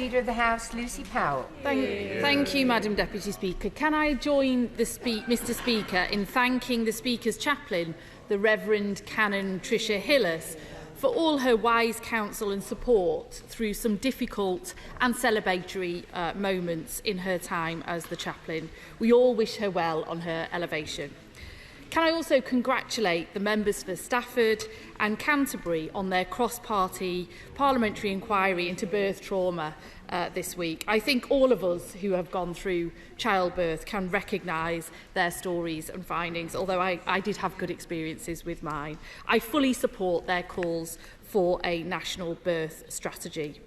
Leader of the House, Lucy Powell. Thank you, Madam Deputy Speaker. Can I join Mr Speaker in thanking the Speaker's chaplain, the Reverend Canon Tricia Hillis, for all her wise counsel and support through some difficult and celebratory moments in her time as the chaplain. We all wish her well on her elevation. Can I also congratulate the members for Stafford and Canterbury on their cross-party parliamentary inquiry into birth trauma this week. I think all of us who have gone through childbirth can recognise their stories and findings, although I did have good experiences with mine. I fully support their calls for a national birth strategy.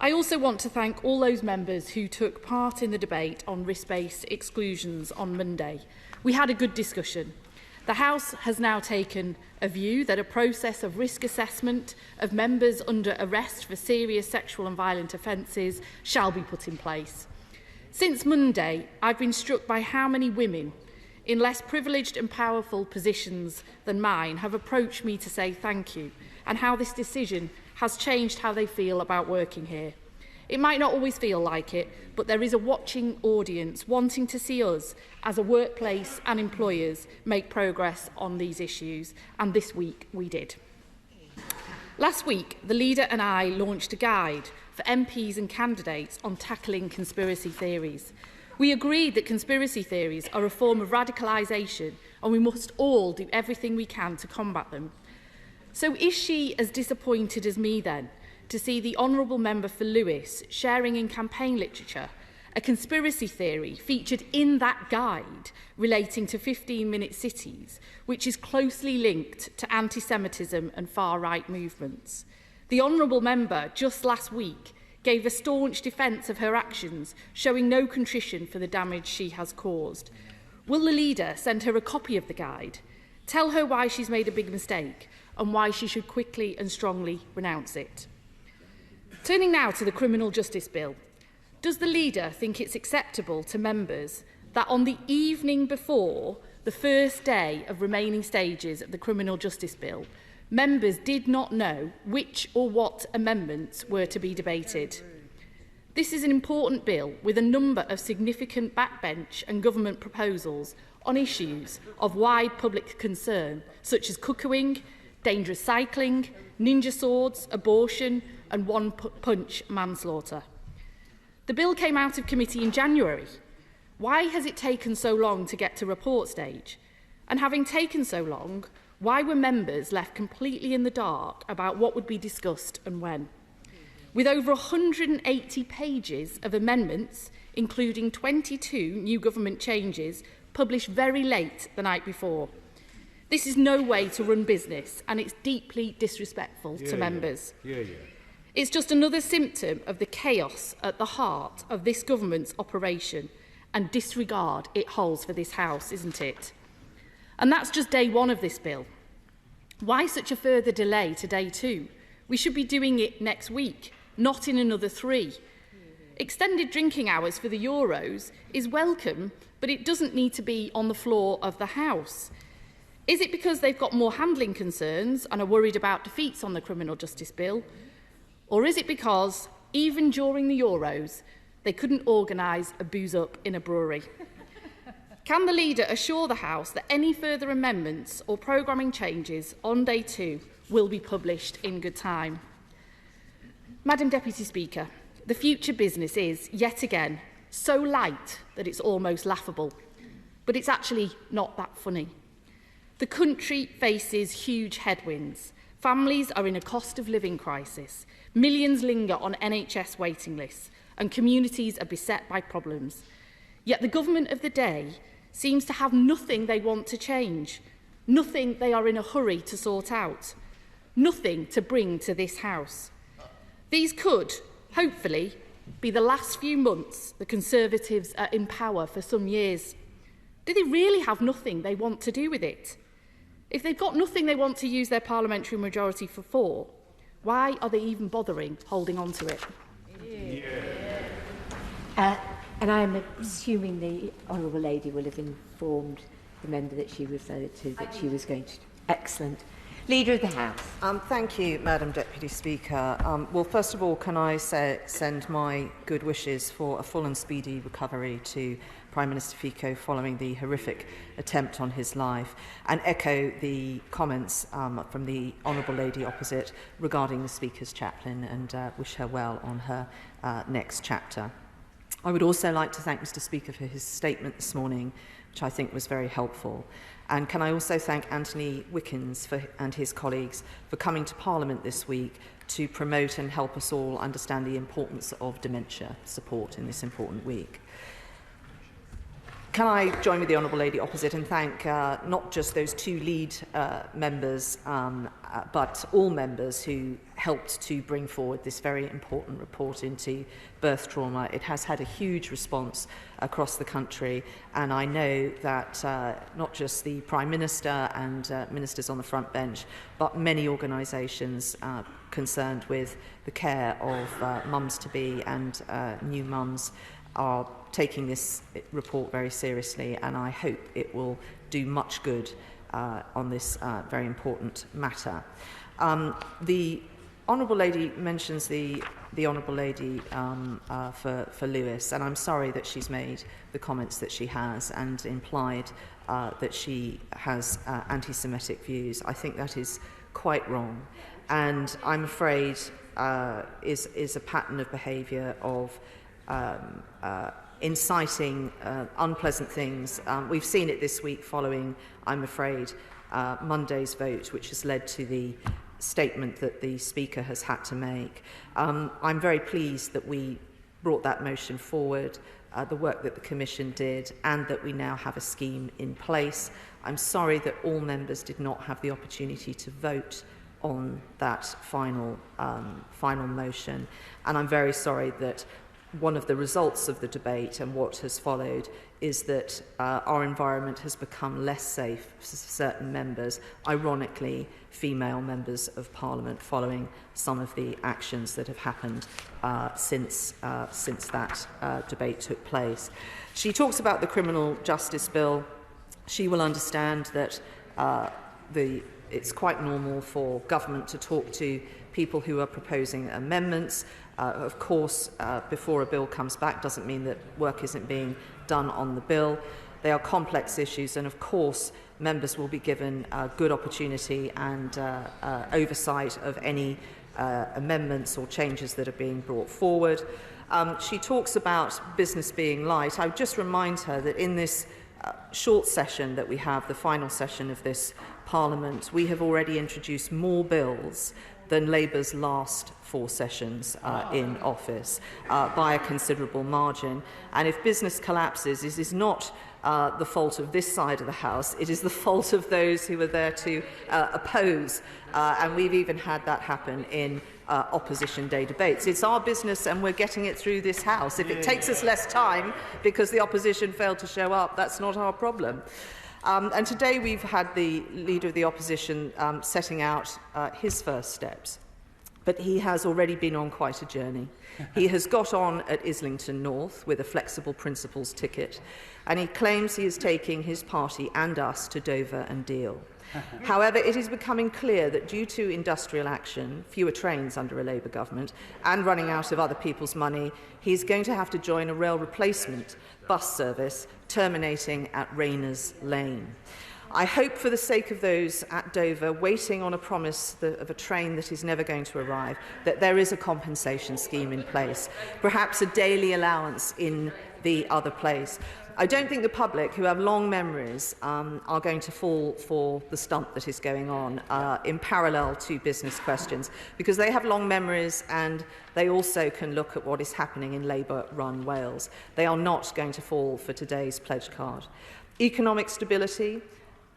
I also want to thank all those members who took part in the debate on risk-based exclusions on Monday. We had a good discussion. The House has now taken a view that a process of risk assessment of members under arrest for serious sexual and violent offences shall be put in place. Since Monday, I've been struck by how many women in less privileged and powerful positions than mine have approached me to say thank you, and how this decision has changed how they feel about working here. It might not always feel like it, but there is a watching audience wanting to see us as a workplace and employers make progress on these issues, and this week we did. Last week, the leader and I launched a guide for MPs and candidates on tackling conspiracy theories. We agreed that conspiracy theories are a form of radicalisation and we must all do everything we can to combat them. So is she as disappointed as me then to see the Honourable Member for Lewis sharing in campaign literature a conspiracy theory featured in that guide relating to 15-minute cities, which is closely linked to anti-Semitism and far-right movements? The Honourable Member just last week gave a staunch defence of her actions, showing no contrition for the damage she has caused. Will the leader send her a copy of the guide, tell her why she's made a big mistake and why she should quickly and strongly renounce it? Turning now to the Criminal Justice Bill, does the leader think it's acceptable to members that on the evening before the first day of remaining stages of the Criminal Justice Bill, members did not know which or what amendments were to be debated? This is an important bill with a number of significant backbench and government proposals on issues of wide public concern, such as cuckooing, dangerous cycling, ninja swords, abortion and one-punch manslaughter. The bill came out of committee in January. Why has it taken so long to get to report stage? And having taken so long, why were members left completely in the dark about what would be discussed and when? With over 180 pages of amendments, including 22 new government changes, published very late the night before. This is no way to run business, and it's deeply disrespectful to members. It's just another symptom of the chaos at the heart of this government's operation and disregard it holds for this House, isn't it? And that's just day one of this bill. Why such a further delay to day two? We should be doing it next week, not in another 3. Extended drinking hours for the Euros is welcome, but it doesn't need to be on the floor of the House. Is it because they've got more handling concerns and are worried about defeats on the Criminal Justice Bill? Or is it because, even during the Euros, they couldn't organise a booze-up in a brewery? Can the leader assure the House that any further amendments or programming changes on day 2 will be published in good time? Madam Deputy Speaker, the future business is, yet again, so light that it's almost laughable. But it's actually not that funny. The country faces huge headwinds. Families are in a cost of living crisis. Millions linger on NHS waiting lists, and communities are beset by problems. Yet the government of the day seems to have nothing they want to change, nothing they are in a hurry to sort out, nothing to bring to this House. These could, hopefully, be the last few months the Conservatives are in power for some years. Do they really have nothing they want to do with it? If they've got nothing they want to use their parliamentary majority for, why are they even bothering holding on to it? And I am assuming the Honourable Lady will have informed the member that she referred to that she was going to... Excellent. Leader of the House. Thank you, Madam Deputy Speaker. Well, first of all, can I send my good wishes for a full and speedy recovery to Prime Minister Fico following the horrific attempt on his life, and echo the comments from the Honourable Lady opposite regarding the Speaker's chaplain, and wish her well on her next chapter. I would also like to thank Mr Speaker for his statement this morning, which I think was very helpful. And can I also thank Anthony Wickens and his colleagues for coming to Parliament this week to promote and help us all understand the importance of dementia support in this important week. Can I join with the Honourable Lady opposite and thank not just those two lead members, but all members who helped to bring forward this very important report into birth trauma. It has had a huge response across the country, and I know that not just the Prime Minister and ministers on the front bench, but many organisations concerned with the care of mums-to-be and new mums are taking this report very seriously, and I hope it will do much good on this very important matter. The Honourable Lady mentions the Honourable Lady for Lewis, and I'm sorry that she's made the comments that she has and implied that she has anti-Semitic views. I think that is quite wrong, and I'm afraid is a pattern of behaviour of inciting unpleasant things. We've seen it this week following, I'm afraid, Monday's vote, which has led to the statement that the Speaker has had to make. I'm very pleased that we brought that motion forward, the work that the Commission did, and that we now have a scheme in place. I'm sorry that all members did not have the opportunity to vote on that final motion, and I'm very sorry that one of the results of the debate and what has followed is that our environment has become less safe for certain members, ironically female members of Parliament, following some of the actions that have happened since that debate took place. She talks about the Criminal Justice Bill. She will understand that it's quite normal for government to talk to people who are proposing amendments. Of course, before a bill comes back doesn't mean that work isn't being done on the bill. They are complex issues, and of course members will be given good opportunity and oversight of any amendments or changes that are being brought forward. She talks about business being light. I would just remind her that in this short session that we have, the final session of this Parliament, we have already introduced more bills than Labour's last 4 sessions in office by a considerable margin. And if business collapses, it is not the fault of this side of the House, it is the fault of those who are there to oppose. And we've even had that happen in opposition day debates. It's our business and we're getting it through this House. If it takes us less time because the opposition failed to show up, that's not our problem. And today we've had the Leader of the Opposition setting out his first steps. But he has already been on quite a journey. He has got on at Islington North with a flexible principals ticket, and he claims he is taking his party and us to Dover and Deal. However, it is becoming clear that due to industrial action, fewer trains under a Labour government, and running out of other people's money, he is going to have to join a rail replacement bus service terminating at Rayners Lane. I hope, for the sake of those at Dover waiting on a promise of a train that is never going to arrive, that there is a compensation scheme in place, perhaps a daily allowance in the other place. I don't think the public, who have long memories, are going to fall for the stunt that is going on in parallel to business questions, because they have long memories and they also can look at what is happening in Labour-run Wales. They are not going to fall for today's pledge card. Economic stability.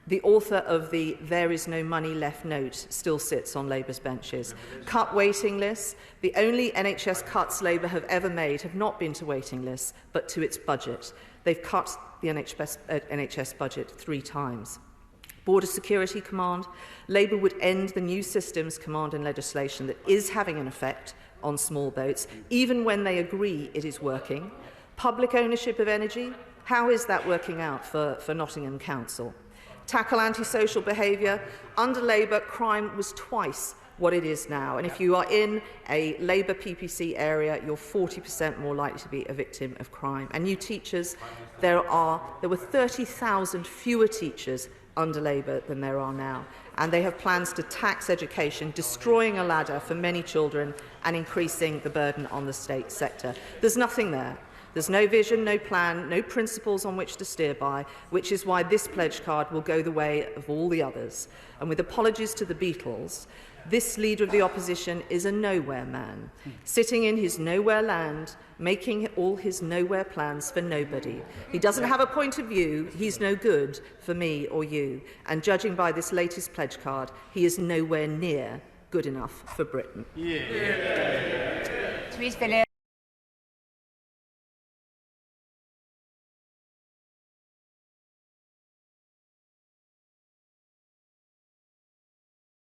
The author of the "There is no money left" note still sits on Labour's benches. Cut waiting lists. The only NHS cuts Labour have ever made have not been to waiting lists, but to its budget. They've cut the NHS budget 3 times. Border Security Command. Labour would end the new systems command and legislation that is having an effect on small boats, even when they agree it is working. Public ownership of energy. How is that working out for Nottingham Council? tackle antisocial behaviour. Under Labour, crime was twice what it is now. And if you are in a Labour PPC area, you're 40% more likely to be a victim of crime. And new teachers, there were 30,000 fewer teachers under Labour than there are now. And they have plans to tax education, destroying a ladder for many children and increasing the burden on the state sector. There's nothing there. There's no vision, no plan, no principles on which to steer by, which is why this pledge card will go the way of all the others. And with apologies to the Beatles, this leader of the opposition is a nowhere man, sitting in his nowhere land, making all his nowhere plans for nobody. He doesn't have a point of view, he's no good for me or you, and judging by this latest pledge card, he is nowhere near good enough for Britain. Yeah.